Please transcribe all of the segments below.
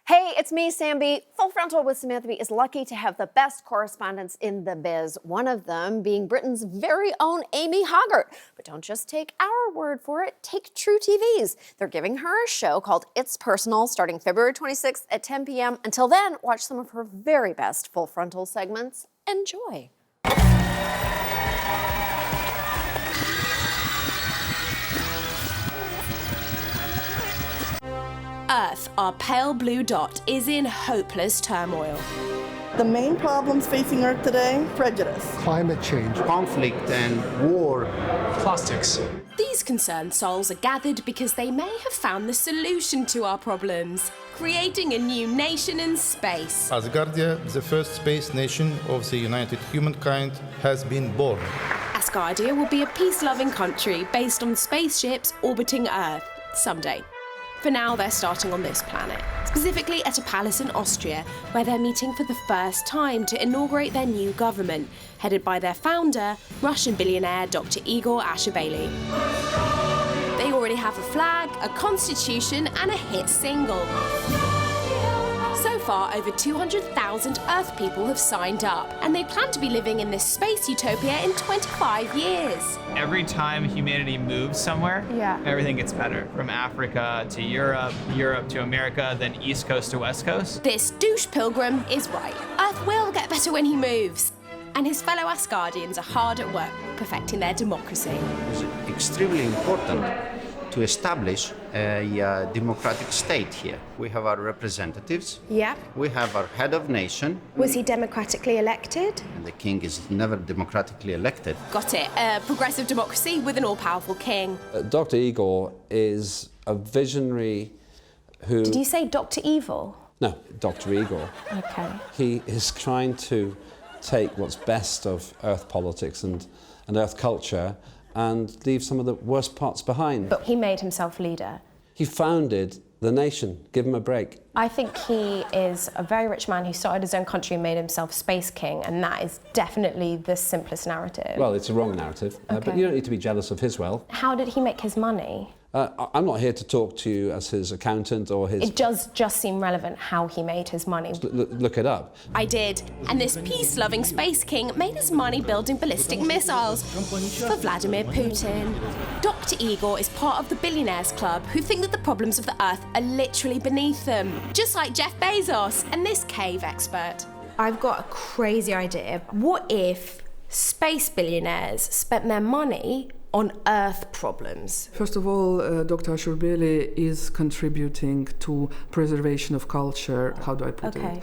Hey, it's me, Sam B. Full Frontal with Samantha B is lucky to have the best correspondents in the biz, one of them being Britain's very own Amy Hoggart. But don't just take our word for it, take True TV's. They're giving her a show called It's Personal starting February 26th at 10 p.m. Until then, watch some of her very best Full Frontal segments. Enjoy. Earth, our pale blue dot, is in hopeless turmoil. The main problems facing Earth today: prejudice, climate change, conflict and war, plastics. These concerned souls are gathered because they may have found the solution to our problems, creating a new nation in space. Asgardia, the first space nation of the united humankind, has been born. Asgardia will be a peace-loving country based on spaceships orbiting Earth someday. For now, they're starting on this planet, specifically at a palace in Austria, where they're meeting for the first time to inaugurate their new government, headed by their founder, Russian billionaire Dr. Igor Ashabaly. They already have a flag, a constitution, and a hit single. So far, over 200,000 Earth people have signed up, and they plan to be living in this space utopia in 25 years. Every time humanity moves somewhere, everything gets better. From Africa to Europe, Europe to America, then East Coast to West Coast. This douche pilgrim is right. Earth will get better when he moves. And his fellow Asgardians are hard at work, perfecting their democracy. It's extremely important to establish a democratic state here. We have our representatives. Yeah. We have our head of nation. Was he democratically elected? And the king is never democratically elected. Got it. A progressive democracy with an all-powerful king. Dr. Igor is a visionary who... Did you say Dr. Evil? No, Dr. Igor. Okay. He is trying to take what's best of Earth politics and Earth culture and leave some of the worst parts behind. But he made himself leader. He founded the nation. Give him a break. I think he is a very rich man who started his own country and made himself space king, and that is definitely the simplest narrative. Well, it's a wrong narrative, but you don't need to be jealous of his wealth. How did he make his money? I'm not here to talk to you as his accountant or his... It does just seem relevant how he made his money. Look it up. I did, and this peace-loving space king made his money building ballistic missiles for Vladimir Putin. Dr. Igor is part of the Billionaires Club, who think that the problems of the Earth are literally beneath them, just like Jeff Bezos and this cave expert. I've got a crazy idea. What if space billionaires spent their money on Earth problems? First of all, Dr. Ashabaly is contributing to preservation of culture. How do I put it?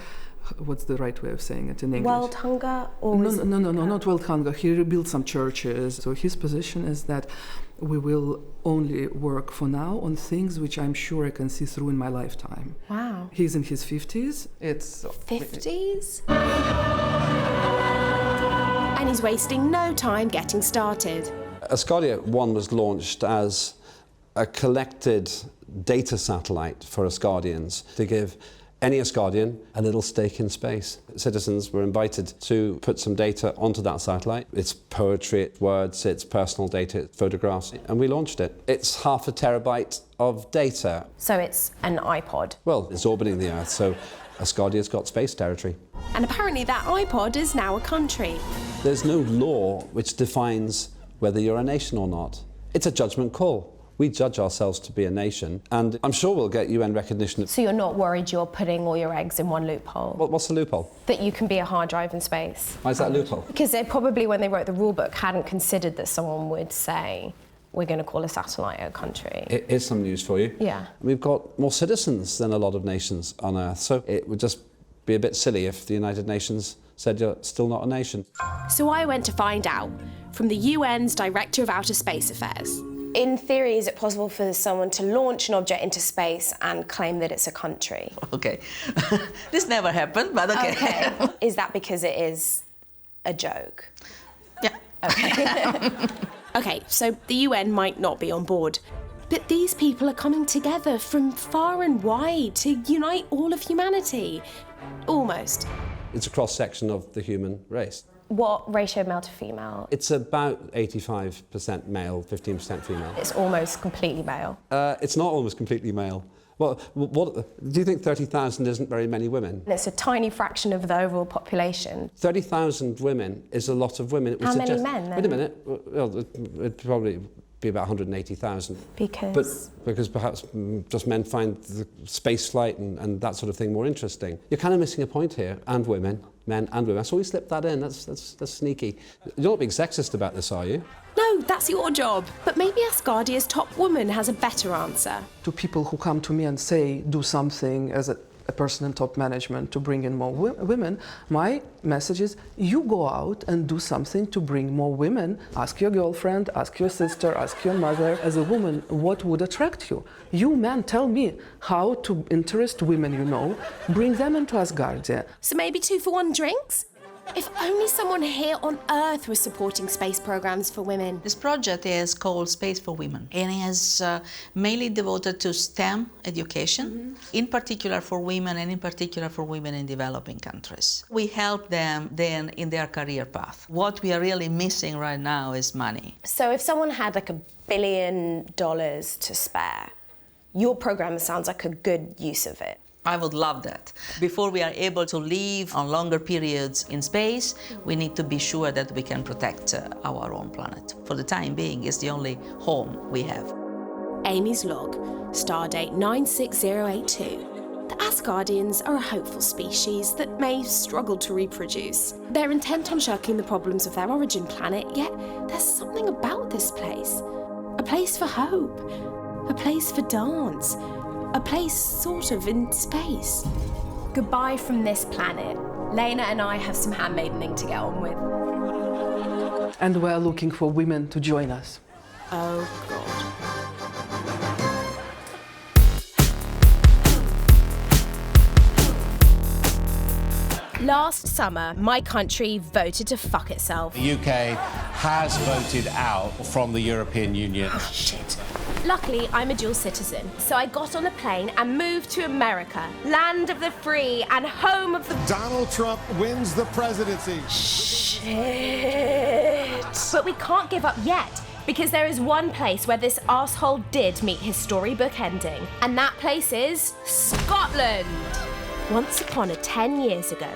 What's the right way of saying it in English? World hunger? Or no, not world hunger. He rebuilt some churches. So his position is that we will only work for now on things which I'm sure I can see through in my lifetime. Wow. He's in his 50s. It's... 50s? And he's wasting no time getting started. Asgardia 1 was launched as a collected data satellite for Asgardians to give any Asgardian a little stake in space. Citizens were invited to put some data onto that satellite. It's poetry, it's words, it's personal data, it's photographs, and we launched it. It's 0.5 terabyte of data. So it's an iPod? Well, it's orbiting the Earth, so Asgardia's got space territory. And apparently that iPod is now a country. There's no law which defines whether you're a nation or not. It's a judgment call. We judge ourselves to be a nation, and I'm sure we'll get UN recognition. So you're not worried you're putting all your eggs in one loophole? What's the loophole? That you can be a hard drive in space. Why is that a loophole? Because they probably, when they wrote the rule book, hadn't considered that someone would say, we're going to call a satellite a country. Here's some news for you. Yeah. We've got more citizens than a lot of nations on Earth, so it would just be a bit silly if the United Nations said you're still not a nation. So I went to find out from the UN's Director of Outer Space Affairs. In theory, is it possible for someone to launch an object into space and claim that it's a country? Okay. This never happened, but okay. Is that because it is a joke? Yeah. Okay. Okay, so the UN might not be on board, but these people are coming together from far and wide to unite all of humanity. Almost. It's a cross-section of the human race. What ratio male to female? It's about 85% male, 15% female. It's almost completely male. It's not almost completely male. What, do you think 30,000 isn't very many women? It's a tiny fraction of the overall population. 30,000 women is a lot of women. How many men, then? Wait a minute. Well, it'd probably be about 180,000. Because? Because perhaps just men find the space flight and that sort of thing more interesting. You're kind of missing a point here. And women. Men and women. So we slipped that in. That's sneaky. You're not being sexist about this, are you? No, that's your job. But maybe Asgardia's top woman has a better answer. To people who come to me and say, do something as a person in top management to bring in more women, my message is, you go out and do something to bring more women. Ask your girlfriend, ask your sister, ask your mother. As a woman, what would attract you? You men, tell me how to interest women you know, bring them into Asgardia. So maybe 2-for-1 drinks? If only someone here on Earth was supporting space programs for women. This project is called Space for Women and is mainly devoted to STEM education, in particular for women and in particular for women in developing countries. We help them then in their career path. What we are really missing right now is money. So if someone had like $1 billion to spare, your program sounds like a good use of it. I would love that. Before we are able to live on longer periods in space, we need to be sure that we can protect our own planet. For the time being, it's the only home we have. Amy's log, stardate 96082. The Asgardians are a hopeful species that may struggle to reproduce. They're intent on shirking the problems of their origin planet, yet there's something about this place. A place for hope, a place for dance, a place sort of in space. Goodbye from this planet. Lena and I have some handmaidening to get on with. And we're looking for women to join us. Oh, God. Last summer, my country voted to fuck itself. The UK has voted out from the European Union. Oh, shit. Luckily, I'm a dual citizen, so I got on a plane and moved to America, land of the free and home of the... Donald Trump wins the presidency. Shit. But we can't give up yet, because there is one place where this arsehole did meet his storybook ending, and that place is Scotland. Once upon 10 years ago,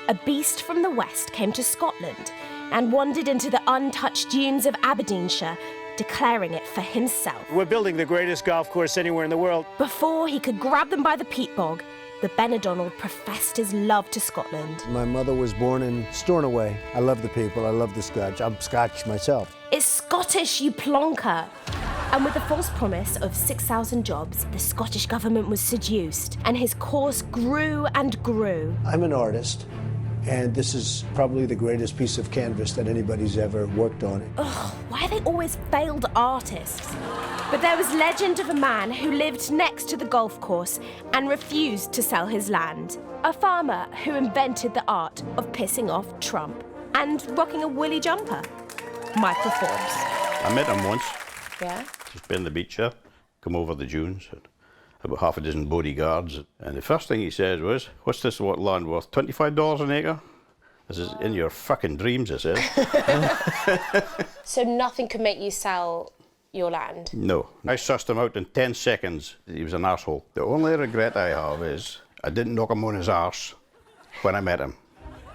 a beast from the west came to Scotland and wandered into the untouched dunes of Aberdeenshire, declaring it for himself. We're building the greatest golf course anywhere in the world. Before he could grab them by the peat bog, the Benidonald professed his love to Scotland. My mother was born in Stornoway. I love the people, I love the Scotch. I'm Scotch myself. It's Scottish, you plonker! And with the false promise of 6,000 jobs, the Scottish government was seduced, and his course grew and grew. I'm an artist, and this is probably the greatest piece of canvas that anybody's ever worked on. Ugh, why are they always failed artists? But there was legend of a man who lived next to the golf course and refused to sell his land. A farmer who invented the art of pissing off Trump and rocking a woolly jumper. Michael Forbes. I met him once. Yeah? Just been on the beach here, come over the dunes, about half a dozen bodyguards. And the first thing he said was, "What's this land worth? $25 an acre?" This is in your fucking dreams, I said. So nothing could make you sell your land? No. I sussed him out in 10 seconds. He was an arsehole. The only regret I have is I didn't knock him on his arse when I met him.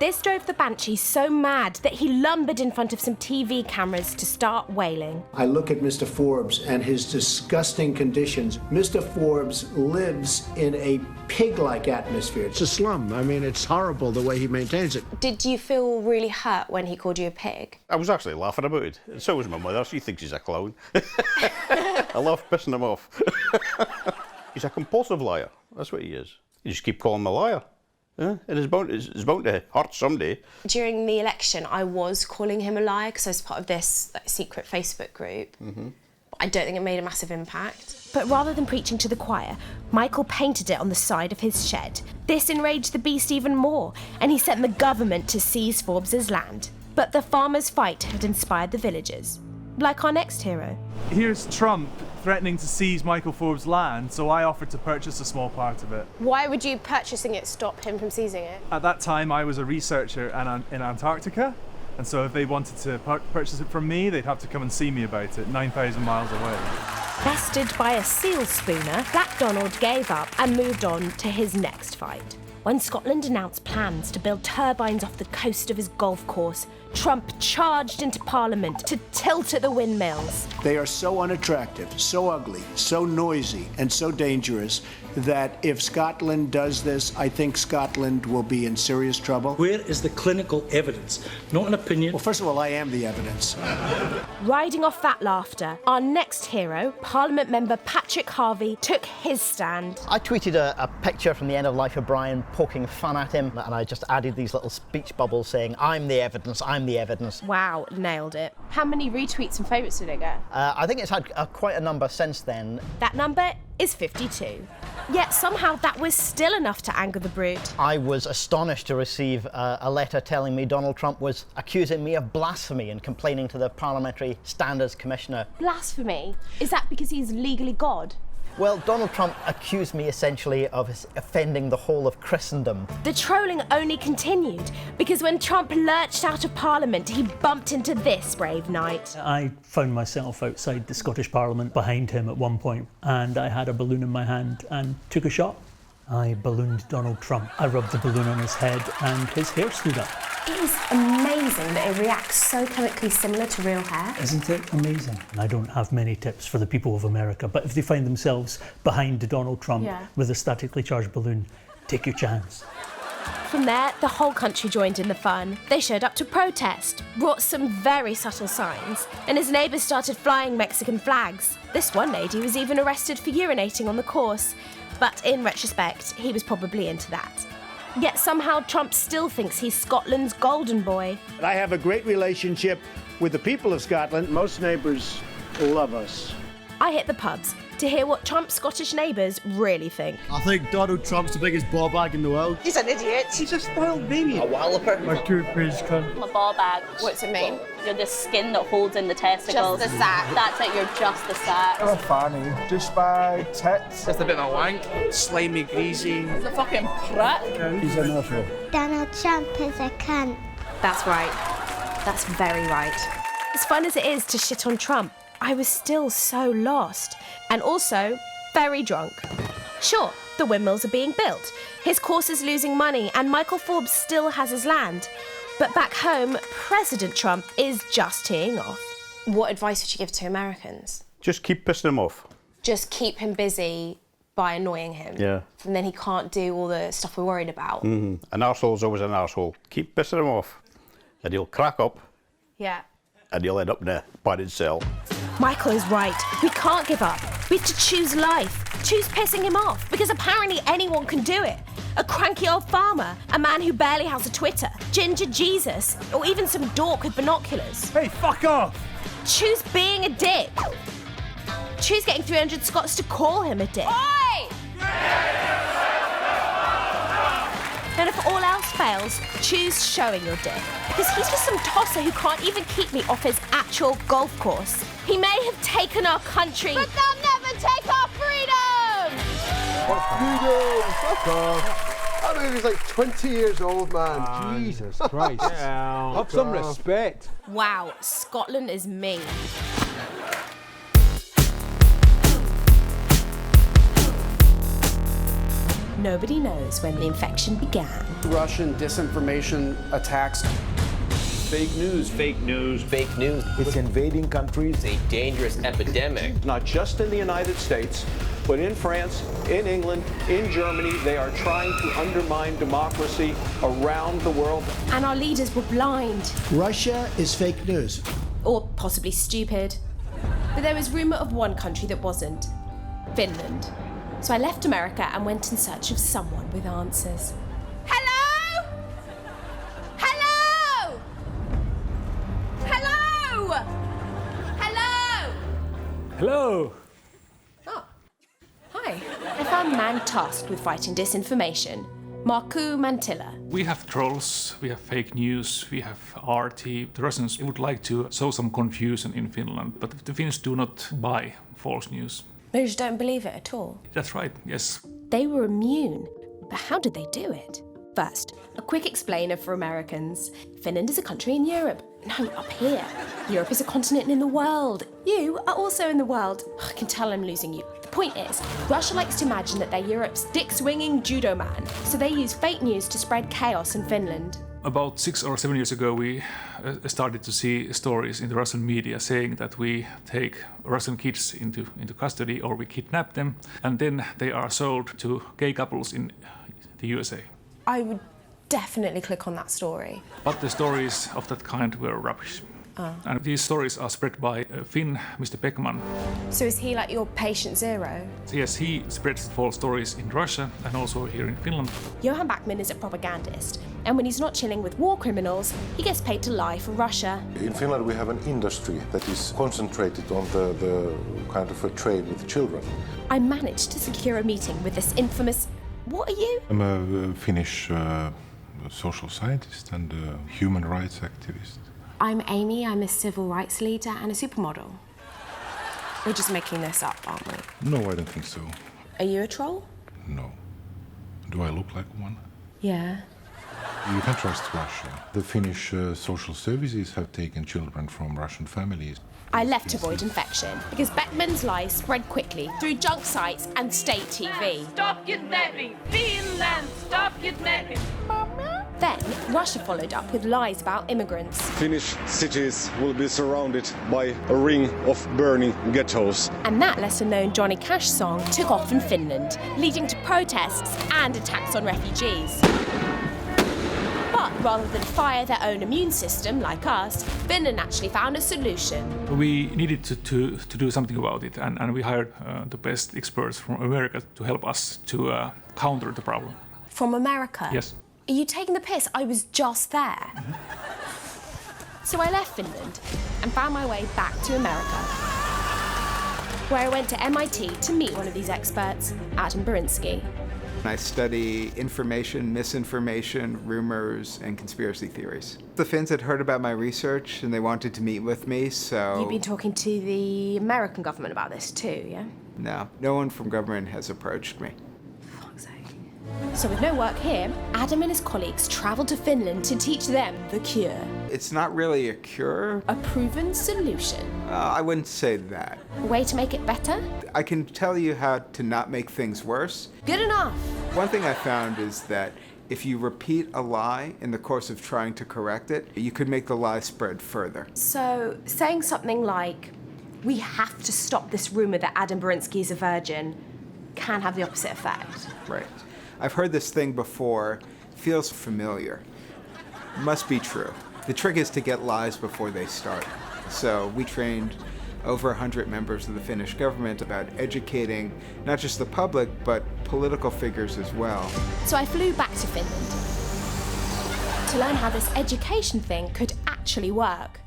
This drove the Banshee so mad that he lumbered in front of some TV cameras to start wailing. I look at Mr. Forbes and his disgusting conditions. Mr. Forbes lives in a pig-like atmosphere. It's a slum. I mean, it's horrible the way he maintains it. Did you feel really hurt when he called you a pig? I was actually laughing about it. And so was my mother. She thinks he's a clown. I love pissing him off. He's a compulsive liar. That's what he is. You just keep calling him a liar. Yeah, it is bound to hurt someday. During the election, I was calling him a liar because I was part of this secret Facebook group. I don't think it made a massive impact. But rather than preaching to the choir, Michael painted it on the side of his shed. This enraged the beast even more, and he sent the government to seize Forbes' land. But the farmers' fight had inspired the villagers, like our next hero. Here's Trump threatening to seize Michael Forbes' land, so I offered to purchase a small part of it. Why would you purchasing it stop him from seizing it? At that time, I was a researcher in Antarctica, and so if they wanted to purchase it from me, they'd have to come and see me about it, 9,000 miles away. Bested by a seal spooner, Black Donald gave up and moved on to his next fight. When Scotland announced plans to build turbines off the coast of his golf course, Trump charged into Parliament to tilt at the windmills. They are so unattractive, so ugly, so noisy, and so dangerous that if Scotland does this, I think Scotland will be in serious trouble. Where is the clinical evidence? Not an opinion. Well, first of all, I am the evidence. Riding off that laughter, our next hero, Parliament member Patrick Harvey, took his stand. I tweeted a picture from the end of life of Brian poking fun at him, and I just added these little speech bubbles saying, I'm the evidence, I'm the evidence. Wow, nailed it. How many retweets and favourites did it get? I think it's had quite a number since then. That number is 52. Yet somehow that was still enough to anger the brute. I was astonished to receive a letter telling me Donald Trump was accusing me of blasphemy and complaining to the Parliamentary Standards Commissioner. Blasphemy? Is that because he's legally God? Well, Donald Trump accused me essentially of offending the whole of Christendom. The trolling only continued because when Trump lurched out of Parliament, he bumped into this brave knight. I found myself outside the Scottish Parliament behind him at one point, and I had a balloon in my hand and took a shot. I ballooned Donald Trump. I rubbed the balloon on his head and his hair stood up. It is amazing that it reacts so chemically similar to real hair. Isn't it amazing? I don't have many tips for the people of America, but if they find themselves behind Donald Trump with a statically charged balloon, take your chance. From there, the whole country joined in the fun. They showed up to protest, brought some very subtle signs, and his neighbours started flying Mexican flags. This one lady was even arrested for urinating on the course, but in retrospect, he was probably into that. Yet somehow Trump still thinks he's Scotland's golden boy. I have a great relationship with the people of Scotland. Most neighbours love us. I hit the pubs to hear what Trump's Scottish neighbours really think. I think Donald Trump's the biggest ball bag in the world. He's an idiot. He's a spoiled baby. A walloper. My toothpaste cunt. A ball bag. What's it mean? You're the skin that holds in the testicles. Just the sack. That's it, you're just the sack. I'm a fanny. Just by tits. Just a bit of a wank. Slimy, greasy. He's a fucking prat. He's an awful. Donald Trump is a cunt. That's right. That's very right. As fun as it is to shit on Trump, I was still so lost. And also, very drunk. Sure, the windmills are being built, his course is losing money, and Michael Forbes still has his land. But back home, President Trump is just teeing off. What advice would you give to Americans? Just keep pissing him off. Just keep him busy by annoying him. Yeah. And then he can't do all the stuff we're worried about. An arsehole's always an arsehole. Keep pissing him off, and he'll crack up, Yeah. and he'll end up in a padded cell. Michael is right. We can't give up. We have to choose life. Choose pissing him off, because apparently anyone can do it. A cranky old farmer, a man who barely has a Twitter, Ginger Jesus, or even some dork with binoculars. Hey, fuck off! Choose being a dick. Choose getting 300 Scots to call him a dick. Oi! And if all else fails, choose showing your dick. Because he's just some tosser who can't even keep me off his actual golf course. He may have taken our country, but they'll never take our freedom! Freedom! Fuck off! That movie's like 20 years old, man. Jesus Christ. Have some respect. Wow, Scotland is mean. Nobody knows when the infection began. Russian disinformation attacks. Fake news. Fake news. Fake news. It's invading countries. It's a dangerous epidemic. Not just in the United States, but in France, in England, in Germany. They are trying to undermine democracy around the world. And our leaders were blind. Russia is fake news. Or possibly stupid. But there was rumour of one country that wasn't. Finland. So I left America and went in search of someone with answers. Hello? Hello? Hello? Hello? Hello. Oh. Hi. I found a man tasked with fighting disinformation. Markku Mantila. We have trolls, we have fake news, we have RT. The Russians would like to sow some confusion in Finland, but the Finns do not buy false news. They just don't believe it at all. That's right, yes. They were immune. But how did they do it? First, a quick explainer for Americans. Finland is a country in Europe. No, up here. Europe is a continent in the world. You are also in the world. I can tell I'm losing you. The point is, Russia likes to imagine that they're Europe's dick-swinging judo man, so they use fake news to spread chaos in Finland. About 6 or 7 years ago, we started to see stories in the Russian media saying that we take Russian kids into custody or we kidnap them, and then they are sold to gay couples in the USA. I would definitely click on that story. But the stories of that kind were rubbish. And these stories are spread by Finn, Mr. Beckman. So is he like your patient zero? Yes, he spreads false stories in Russia and also here in Finland. Johan Backman is a propagandist, and when he's not chilling with war criminals, he gets paid to lie for Russia. In Finland we have an industry that is concentrated on the kind of a trade with children. I managed to secure a meeting with this infamous... What are you? I'm a Finnish social scientist and a human rights activist. I'm Amy, I'm a civil rights leader and a supermodel. We're just making this up, aren't we? No, I don't think so. Are you a troll? No. Do I look like one? Yeah. You can trust Russia. The Finnish social services have taken children from Russian families. I left to avoid infection because Beckman's lies spread quickly through junk sites and state TV. Stop kidnapping! Finland, stop kidnapping! Then Russia followed up with lies about immigrants. Finnish cities will be surrounded by a ring of burning ghettos. And that lesser-known Johnny Cash song took off in Finland, leading to protests and attacks on refugees. But rather than fire their own immune system, like us, Finland actually found a solution. We needed to do something about it, and we hired the best experts from America to help us to counter the problem. From America? Yes. Are you taking the piss? I was just there. So I left Finland and found my way back to America, where I went to MIT to meet one of these experts, Adam Berinsky. I study information, misinformation, rumors, and conspiracy theories. The Finns had heard about my research and they wanted to meet with me, so... You've been talking to the American government about this too, yeah? No one from government has approached me. So with no work here, Adam and his colleagues travelled to Finland to teach them the cure. It's not really a cure. A proven solution. I wouldn't say that. A way to make it better? I can tell you how to not make things worse. Good enough. One thing I found is that if you repeat a lie in the course of trying to correct it, you could make the lie spread further. So saying something like, we have to stop this rumour that Adam Berinsky is a virgin, can have the opposite effect. Right. I've heard this thing before, feels familiar. Must be true. The trick is to get lies before they start. So we trained over 100 members of the Finnish government about educating not just the public, but political figures as well. So I flew back to Finland to learn how this education thing could actually work.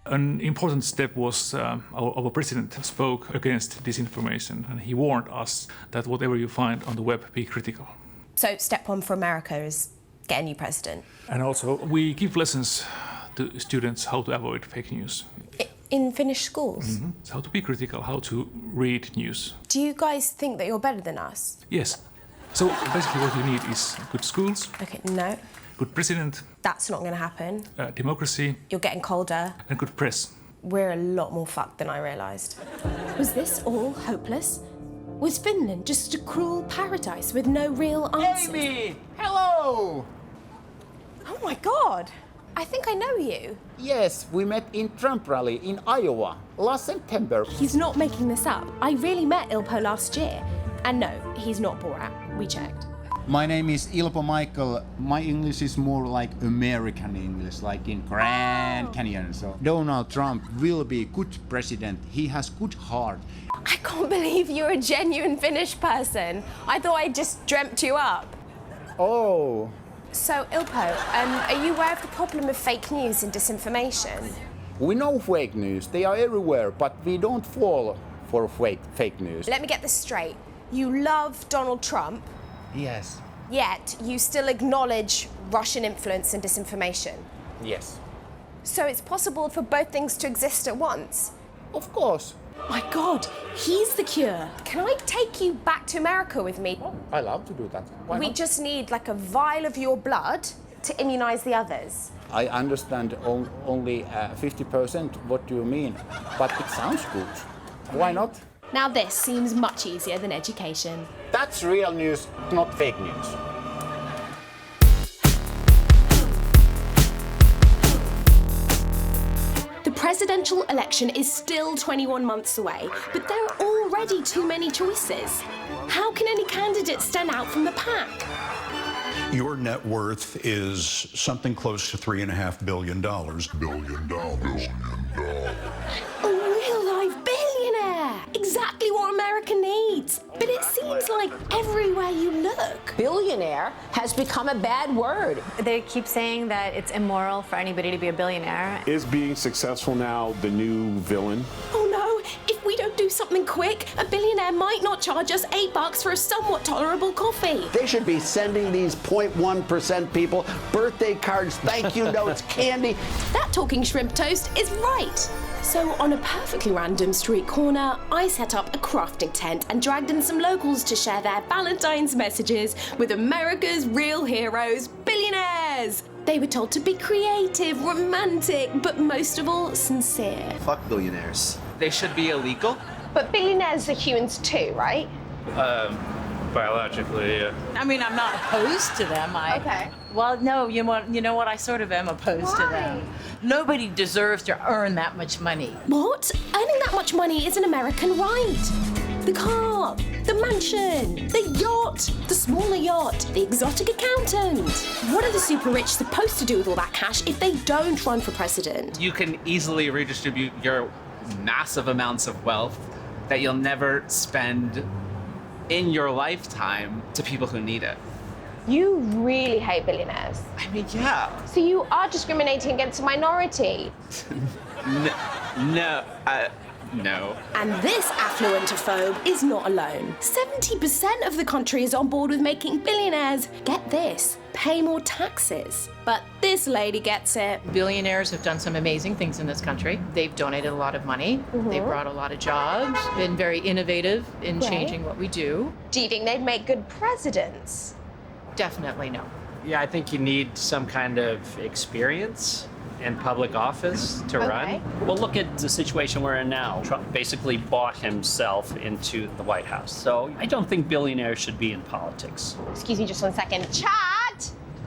An important step was our president spoke against disinformation, and he warned us that whatever you find on the web, be critical. So step one for America is get a new president. And also, we give lessons to students how to avoid fake news. In Finnish schools? Mm-hmm. How to be critical, how to read news. Do you guys think that you're better than us? Yes. So basically what you need is good schools. Okay, no. Good president. That's not going to happen. Democracy. You're getting colder. And good press. We're a lot more fucked than I realised. Was this all hopeless? Was Finland just a cruel paradise with no real answers? Amy! Hello! Oh my God! I think I know you. Yes, we met in Trump rally in Iowa last September. He's not making this up. I really met Ilpo last year. And no, he's not Borat. We checked. My name is Ilpo Michael. My English is more like American English, like in Grand Canyon. So Donald Trump will be good president. He has good heart. I can't believe you're a genuine Finnish person. I thought I just dreamt you up. Oh. So, Ilpo, are you aware of the problem of fake news and disinformation? We know fake news. They are everywhere, but we don't fall for fake news. Let me get this straight. You love Donald Trump. Yes. Yet you still acknowledge Russian influence and disinformation. Yes. So it's possible for both things to exist at once? Of course. My God, he's the cure. Can I take you back to America with me? Oh, I love to do that. Why we not? just need like a vial of your blood to immunise the others? I understand only 50% what you mean, but it sounds good. Why not? Now this seems much easier than education. That's real news, not fake news. The presidential election is still 21 months away, but there are already too many choices. How can any candidate stand out from the pack? Your net worth is something close to $3.5 billion. A real-life billionaire! Exactly what America needs. But it seems like everywhere you look. Billionaire has become a bad word. They keep saying that it's immoral for anybody to be a billionaire. Is being successful now the new villain? Oh no, if we don't do something quick, a billionaire might not charge us $8 for a somewhat tolerable coffee. They should be sending these 0.1% people birthday cards, thank you notes, candy. That talking shrimp toast is right. So on a perfectly random street corner, I set up a crafting tent and dragged in some locals to share their Valentine's messages with America's real heroes, billionaires. They were told to be creative, romantic, but most of all, sincere. Fuck billionaires. They should be illegal. But billionaires are humans too, right? Biologically, yeah. I mean, I'm not opposed to them. Okay. Well, no, you know what? I sort of am opposed to them. Nobody deserves to earn that much money. What? Earning that much money is an American right. The car, the mansion, the yacht, the smaller yacht, the exotic accountant. What are the super rich supposed to do with all that cash if they don't run for president? You can easily redistribute your massive amounts of wealth that you'll never spend in your lifetime to people who need it. You really hate billionaires. I mean, yeah. So you are discriminating against a minority. No. And this affluentophobe is not alone. 70% of the country is on board with making billionaires, get this, pay more taxes. But this lady gets it. Billionaires have done some amazing things in this country. They've donated a lot of money. They've brought a lot of jobs, been very innovative in changing what we do. Do you think they'd make good presidents? Definitely no. Yeah, I think you need some kind of experience in public office to run. Well, look at the situation we're in now. Trump basically bought himself into the White House. So I don't think billionaires should be in politics. Excuse me just 1 second. Chad!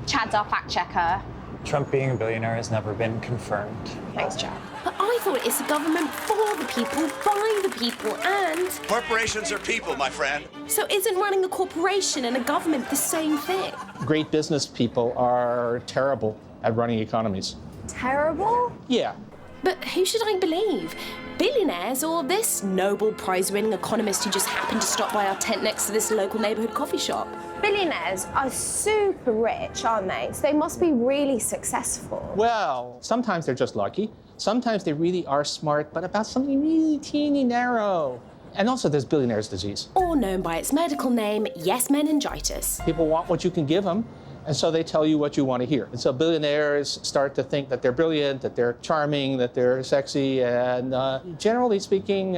Chad's our fact checker. Trump being a billionaire has never been confirmed. Thanks, Chad. But I thought it's a government for the people, by the people, and... Corporations are people, my friend. So isn't running a corporation and a government the same thing? Great business people are terrible at running economies. Terrible? Yeah. But who should I believe? Billionaires or this Nobel Prize-winning economist who just happened to stop by our tent next to this local neighborhood coffee shop? Billionaires are super rich, aren't they? So they must be really successful. Well, sometimes they're just lucky. Sometimes they really are smart, but about something really teeny narrow. And also there's billionaire's disease. Or known by its medical name, yes-meningitis. People want what you can give them, and so they tell you what you want to hear. And so billionaires start to think that they're brilliant, that they're charming, that they're sexy, and generally speaking,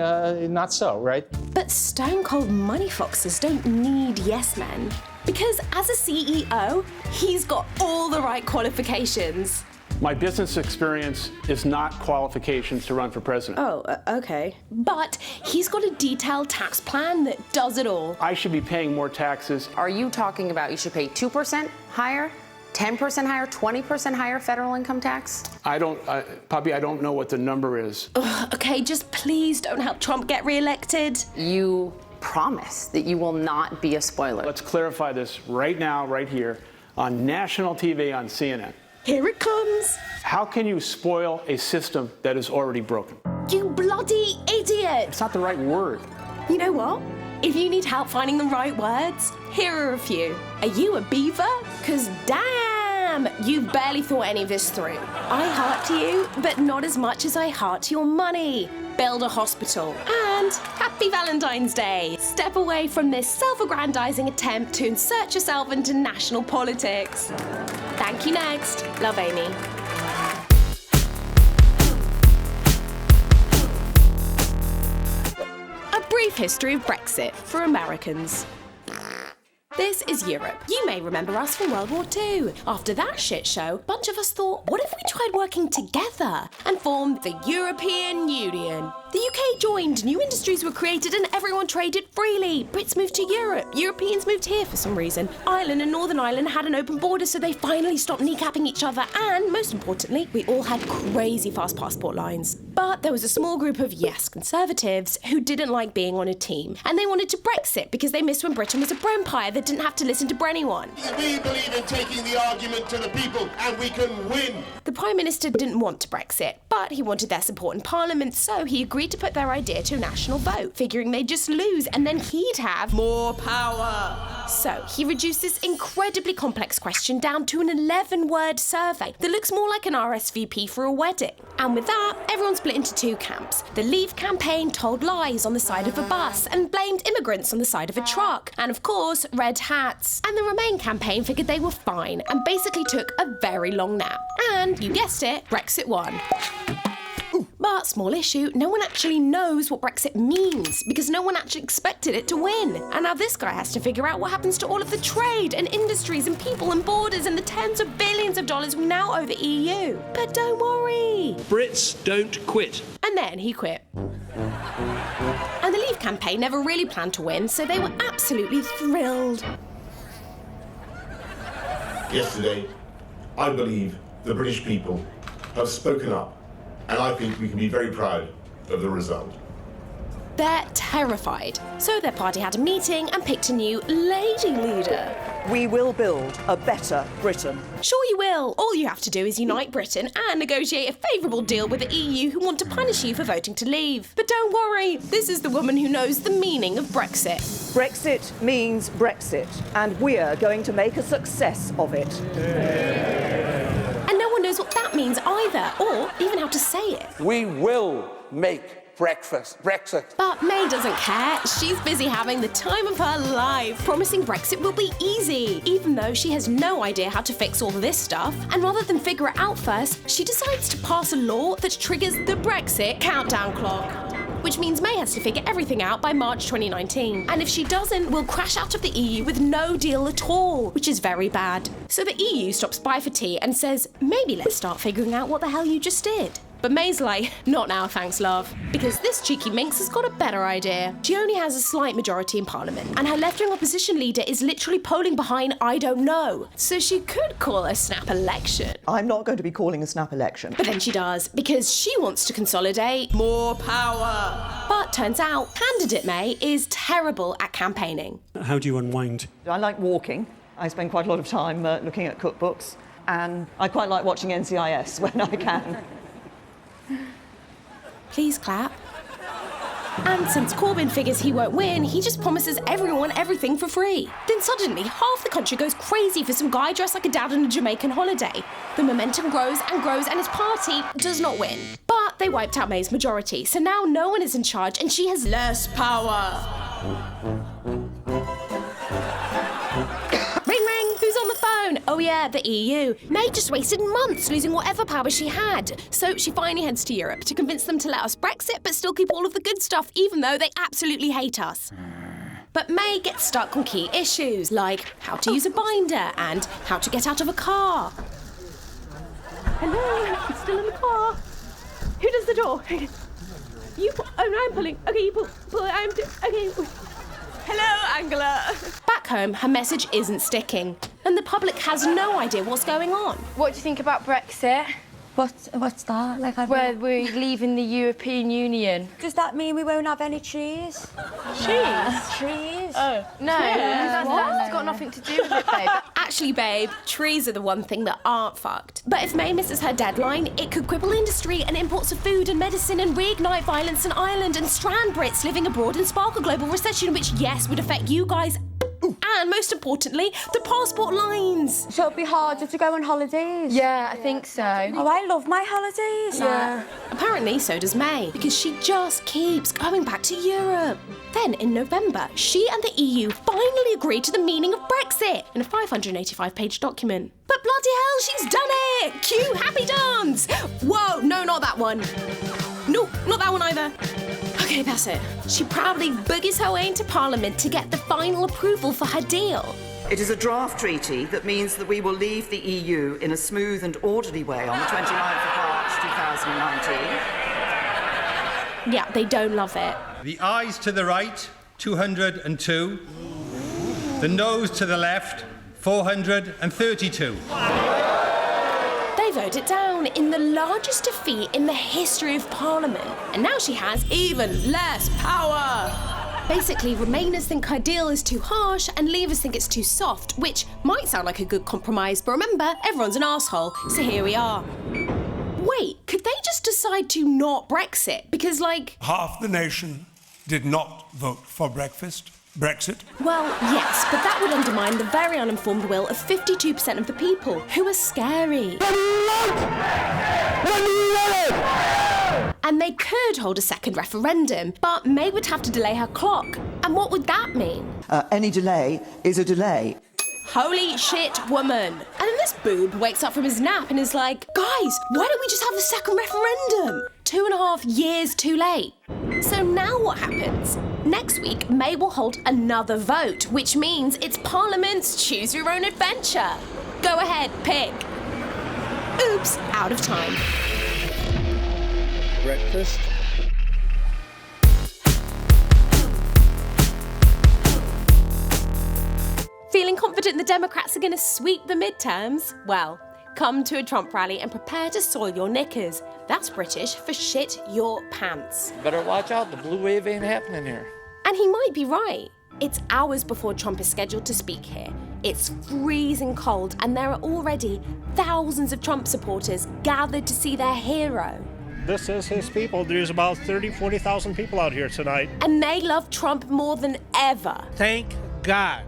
not so, right? But stone-cold money foxes don't need yes men. Because as a CEO, he's got all the right qualifications. My business experience is not qualifications to run for president. Oh, okay. But he's got a detailed tax plan that does it all. I should be paying more taxes. Are you talking about you should pay 2% higher, 10% higher, 20% higher federal income tax? Poppy, I don't know what the number is. Ugh, okay, just please don't help Trump get reelected. You promise that you will not be a spoiler. Let's clarify this right now, right here, on national TV on CNN. Here it comes. How can you spoil a system that is already broken? You bloody idiot! It's not the right word. You know what? If you need help finding the right words, here are a few. Are you a beaver? 'Cause damn, you've barely thought any of this through. I heart you, but not as much as I heart your money. Build a hospital. And happy Valentine's Day. Step away from this self-aggrandizing attempt to insert yourself into national politics. Thank you next. Love, Amy. A brief history of Brexit for Americans. This is Europe. You may remember us from World War II. After that shit show, a bunch of us thought, what if we tried working together and formed the European Union? The UK joined, new industries were created and everyone traded freely. Brits moved to Europe, Europeans moved here for some reason. Ireland and Northern Ireland had an open border, so they finally stopped kneecapping each other, and most importantly, we all had crazy fast passport lines. But there was a small group of yes conservatives who didn't like being on a team, and they wanted to Brexit because they missed when Britain was a brempire that didn't have to listen to anyone. We believe in taking the argument to the people, and we can win. The Prime Minister didn't want to Brexit, but he wanted their support in Parliament, so he agreed to put their idea to a national vote, figuring they'd just lose and then he'd have more power. So he reduced this incredibly complex question down to an 11-word survey that looks more like an RSVP for a wedding. And with that, everyone split into two camps. The Leave campaign told lies on the side of a bus and blamed immigrants on the side of a truck. And of course, red hats. And the Remain campaign figured they were fine and basically took a very long nap. And, you guessed it, Brexit won. But, small issue, no one actually knows what Brexit means because no one actually expected it to win. And now this guy has to figure out what happens to all of the trade and industries and people and borders and the tens of billions of dollars we now owe the EU. But don't worry. Brits don't quit. And then he quit. And the Leave campaign never really planned to win, so they were absolutely thrilled. Yesterday, I believe the British people have spoken up, and I think we can be very proud of the result. They're terrified. So their party had a meeting and picked a new lady leader. We will build a better Britain. Sure you will. All you have to do is unite Britain and negotiate a favourable deal with the EU who want to punish you for voting to leave. But don't worry, this is the woman who knows the meaning of Brexit. Brexit means Brexit, and we're going to make a success of it. And no one knows what that means either, or even how to say it. We will make Brexit. But May doesn't care. She's busy having the time of her life, promising Brexit will be easy, even though she has no idea how to fix all this stuff. And rather than figure it out first, she decides to pass a law that triggers the Brexit countdown clock. Which means May has to figure everything out by March 2019. And if she doesn't, we'll crash out of the EU with no deal at all, which is very bad. So the EU stops by for tea and says, maybe let's start figuring out what the hell you just did. But May's like, not now, thanks, love. Because this cheeky minx has got a better idea. She only has a slight majority in Parliament, and her left-wing opposition leader is literally polling behind I don't know. So she could call a snap election. I'm not going to be calling a snap election. But then she does, because she wants to consolidate more power. But turns out, candidate May is terrible at campaigning. How do you unwind? I like walking. I spend quite a lot of time looking at cookbooks, and I quite like watching NCIS when I can. Please clap. And since Corbyn figures he won't win, he just promises everyone everything for free. Then suddenly, half the country goes crazy for some guy dressed like a dad on a Jamaican holiday. The momentum grows, and his party does not win. But they wiped out May's majority, so now no one is in charge and she has less power. Ring ring, who's on the phone? Oh yeah, the EU. May just wasted months losing whatever power she had. So she finally heads to Europe to convince them to let us Brexit but still keep all of the good stuff even though they absolutely hate us. But May gets stuck on key issues like how to use a binder and how to get out of a car. Hello, I'm still in the car. Who does the door? You pull. Oh no, I'm pulling. Okay, you pull it. Okay. Hello, Angela. Back home, her message isn't sticking, and the public has no idea what's going on. What do you think about Brexit? What's that? Like, Where we're leaving the European Union. Does that mean we won't have any trees? Trees? Oh. No, that's got nothing to do with it, babe. Actually, babe, trees are the one thing that aren't fucked. But if May misses her deadline, it could cripple industry and imports of food and medicine and reignite violence in Ireland and strand Brits living abroad and spark a global recession, which, yes, would affect you guys. And most importantly, the passport lines. So it'll be harder to go on holidays? Yeah, I think so. Oh, I love my holidays. Yeah. Apparently, so does May, because she just keeps going back to Europe. Then, in November, she and the EU finally agreed to the meaning of Brexit in a 585-page document. But bloody hell, she's done it! Cue happy dance! Whoa, no, not that one. No, not that one either. Okay. Okay, that's it. She proudly boogies her way into Parliament to get the final approval for her deal. It is a draft treaty that means that we will leave the EU in a smooth and orderly way on the 29th of March 2019. Yeah, they don't love it. The ayes to the right, 202. The noes to the left, 432. They vote it down in the largest defeat in the history of Parliament. And now she has even less power. Basically, Remainers think her deal is too harsh and Leavers think it's too soft, which might sound like a good compromise, but remember, everyone's an arsehole, so here we are. Wait, could they just decide to not Brexit? Because, like... Half the nation did not vote for Brexit. Well, yes, but that would undermine the very uninformed will of 52% of the people, who are scary. And they could hold a second referendum, but May would have to delay her clock. And what would that mean? Any delay is a delay. Holy shit, woman. And then this boob wakes up from his nap and is like, guys, why don't we just have a second referendum? 2.5 years too late. So now what happens? Next week, May will hold another vote, which means it's Parliament's choose your own adventure. Go ahead, pick. Oops, out of time. Breakfast. Feeling confident the Democrats are going to sweep the midterms? Well, come to a Trump rally and prepare to soil your knickers. That's British for shit your pants. Better watch out, the blue wave ain't happening here. And he might be right. It's hours before Trump is scheduled to speak here. It's freezing cold and there are already thousands of Trump supporters gathered to see their hero. This is his people. There's about 40,000 people out here tonight. And they love Trump more than ever. Thank God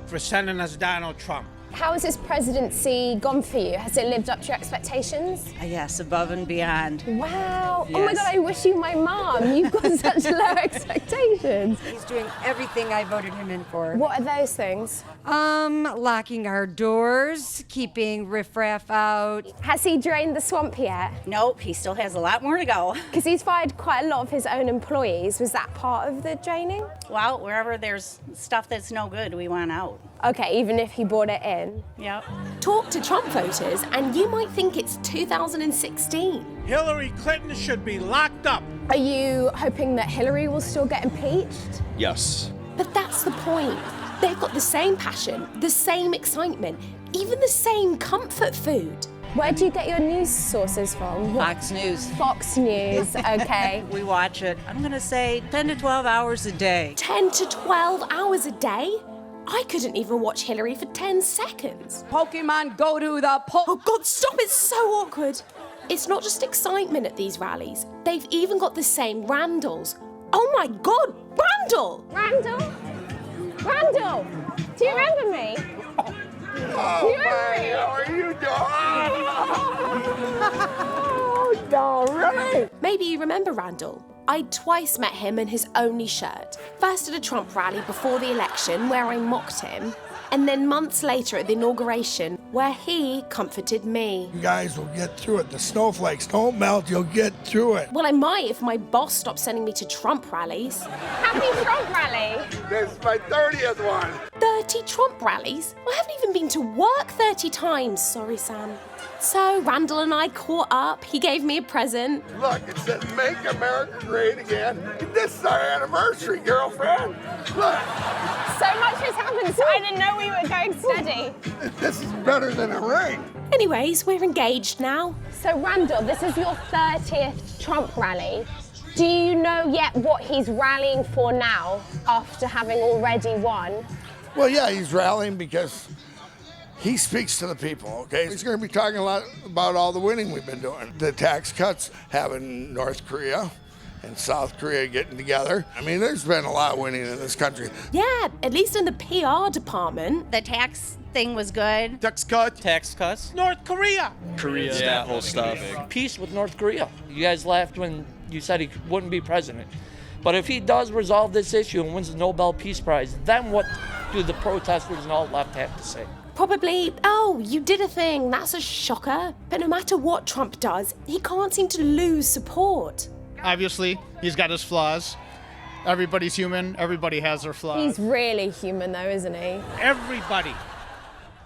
for sending us Donald Trump. How has this presidency gone for you? Has it lived up to your expectations? Yes, above and beyond. Wow. Yes. Oh my God, I wish you my mom. You've got such low expectations. He's doing everything I voted him in for. What are those things? Locking our doors, keeping riffraff out. Has he drained the swamp yet? Nope, he still has a lot more to go. Because he's fired quite a lot of his own employees. Was that part of the draining? Well, wherever there's stuff that's no good, we want out. Okay, even if he brought it in? Yep. Talk to Trump voters and you might think it's 2016. Hillary Clinton should be locked up. Are you hoping that Hillary will still get impeached? Yes. But that's the point. They've got the same passion, the same excitement, even the same comfort food. Where do you get your news sources from? Fox News. Fox News, okay. We watch it. I'm going to say 10 to 12 hours a day. 10 to 12 hours a day? I couldn't even watch Hillary for 10 seconds. Pokemon, go to the Oh God, stop, it's so awkward. It's not just excitement at these rallies. They've even got the same Randalls. Oh my God, Randall! Randall? Randall, do you remember me? Oh, buddy, how are you doing? Oh, no, really? Maybe you remember Randall. I'd twice met him in his only shirt. First at a Trump rally before the election where I mocked him, and then months later at the inauguration where he comforted me. You guys will get through it. The snowflakes don't melt. You'll get through it. Well, I might if my boss stopped sending me to Trump rallies. Happy Trump rally! This is my 30th one. 30 Trump rallies? I haven't even been to work 30 times. Sorry, Sam. So Randall and I caught up. He gave me a present. Look, it says Make America Great Again. This is our anniversary, girlfriend. Look. So much has happened, so I didn't know we were going steady. This is better than a ring. Anyways, we're engaged now. So Randall, this is your 30th Trump rally. Do you know yet what he's rallying for now after having already won? Well, yeah, he's rallying because he speaks to the people, okay? He's going to be talking a lot about all the winning we've been doing. The tax cuts, having North Korea and South Korea getting together. I mean, there's been a lot of winning in this country. Yeah, at least in the PR department. The tax thing was good. Tax cut. Tax cuts. North Korea. Korea, that whole stuff. Peace with North Korea. You guys laughed when you said he wouldn't be president. But if he does resolve this issue and wins the Nobel Peace Prize, then what do the protesters and all left have to say? Probably, oh, you did a thing, that's a shocker. But no matter what Trump does, he can't seem to lose support. Obviously, he's got his flaws. Everybody's human. Everybody has their flaws. He's really human, though, isn't he? Everybody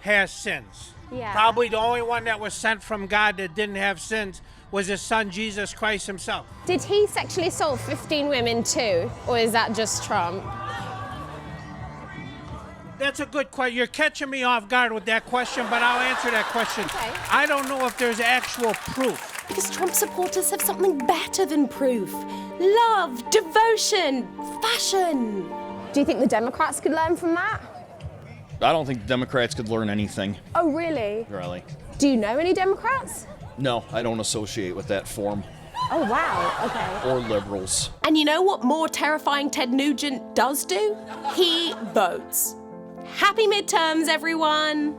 has sins. Yeah. Probably the only one that was sent from God that didn't have sins was his son, Jesus Christ himself. Did he sexually assault 15 women too, or is that just Trump? That's a good question. You're catching me off guard with that question, but I'll answer that question. Okay. I don't know if there's actual proof. Because Trump supporters have something better than proof. Love, devotion, fashion. Do you think the Democrats could learn from that? I don't think the Democrats could learn anything. Oh, really? Really. Do you know any Democrats? No, I don't associate with that form. Oh, wow, okay. Or liberals. And you know what more terrifying Ted Nugent does do? He votes. Happy midterms, everyone!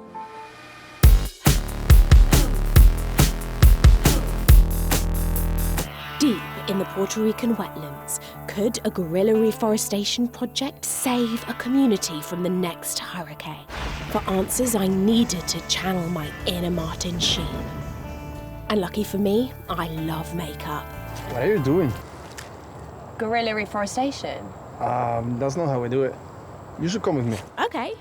Deep in the Puerto Rican wetlands, could a guerrilla reforestation project save a community from the next hurricane? For answers, I needed to channel my inner Martin Sheen. And lucky for me, I love makeup. What are you doing? Guerrilla reforestation. That's not how we do it. You should come with me. Okay.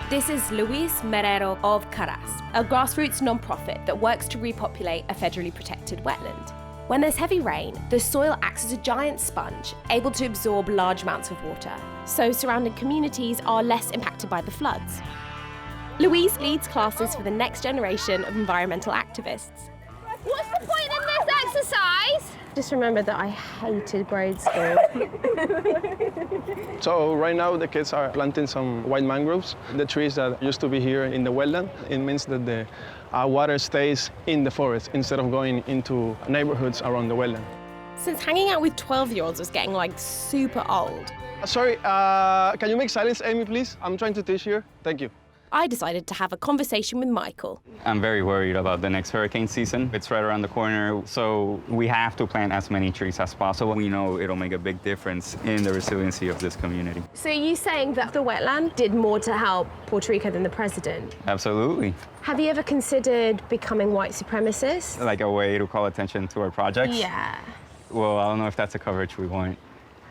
This is Luis Merero of Caras, a grassroots non-profit that works to repopulate a federally protected wetland. When there's heavy rain, the soil acts as a giant sponge, able to absorb large amounts of water, so surrounding communities are less impacted by the floods. Luis leads classes for the next generation of environmental activists. What's the point in this exercise? Just remember that I hated grade school. So right now the kids are planting some white mangroves, the trees that used to be here in the wetland. It means that the water stays in the forest instead of going into neighborhoods around the wetland. Since hanging out with 12-year-olds was getting like super old, Sorry, can you make silence, Amy, please? I'm trying to teach here. Thank you. I decided to have a conversation with Michael. I'm very worried about the next hurricane season. It's right around the corner, so we have to plant as many trees as possible. We know it'll make a big difference in the resiliency of this community. So are you saying that the wetland did more to help Puerto Rico than the president? Absolutely. Have you ever considered becoming white supremacist? Like a way to call attention to our projects? Yeah. Well, I don't know if that's a coverage we want.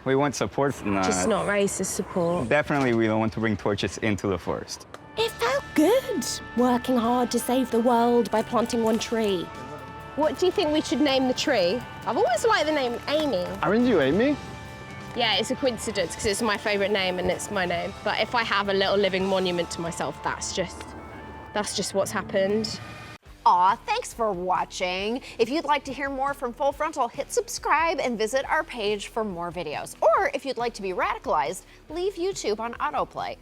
We want support. Just not racist support. Definitely, we don't want to bring torches into the forest. It felt good, working hard to save the world by planting one tree. What do you think we should name the tree? I've always liked the name Amy. Aren't you Amy? Yeah, it's a coincidence because it's my favourite name and it's my name. But if I have a little living monument to myself, that's just what's happened. Aw, thanks for watching. If you'd like to hear more from Full Frontal, hit subscribe and visit our page for more videos. Or if you'd like to be radicalized, leave YouTube on autoplay.